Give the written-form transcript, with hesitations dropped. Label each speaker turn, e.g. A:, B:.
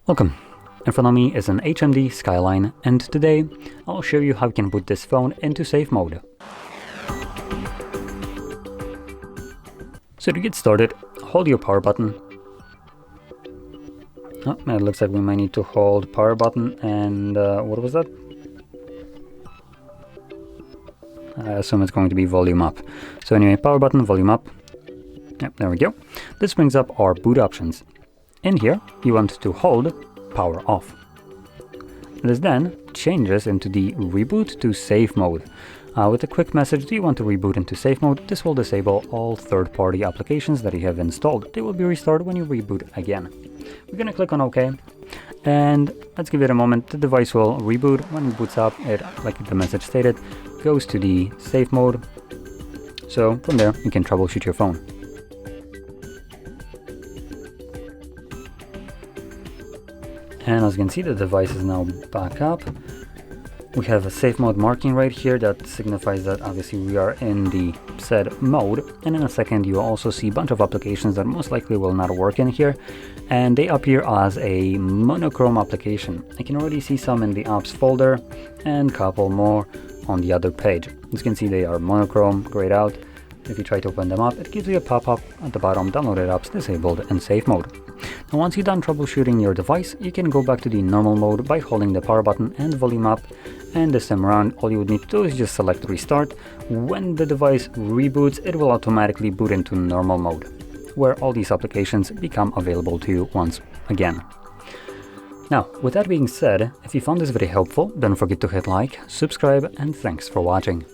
A: Welcome. In front of me is an HMD Skyline, and today I'll show you how you can put this phone into safe mode. So to get started, hold your power button. Oh, it looks like we might need to hold power button and what was that? I assume it's going to be volume up. So anyway, power button, volume up. Yep, there we go. This brings up our boot options. In here, you want to hold power off. This then changes into the reboot to safe mode. With a quick message, do you want to reboot into safe mode? This will disable all third-party applications that you have installed. They will be restarted when you reboot again. We're going to click on OK, and let's give it a moment. The device will reboot. When it boots up, it, like the message stated, goes to the safe mode. So from there, you can troubleshoot your phone. And as you can see, the device is now back up. We have a safe mode marking right here that signifies that obviously we are in the said mode. And in a second, you will also see a bunch of applications that most likely will not work in here. And they appear as a monochrome application. I can already see some in the apps folder and a couple more on the other page. As you can see, they are monochrome, grayed out. If you try to open them up, it gives you a pop-up at the bottom, downloaded apps disabled in safe mode. Now once you're done troubleshooting your device, you can go back to the normal mode by holding the power button and volume up, and this time around all you would need to do is just select restart. When the device reboots, it will automatically boot into normal mode, where all these applications become available to you once again. Now, with that being said, if you found this video helpful, don't forget to hit like, subscribe, and thanks for watching.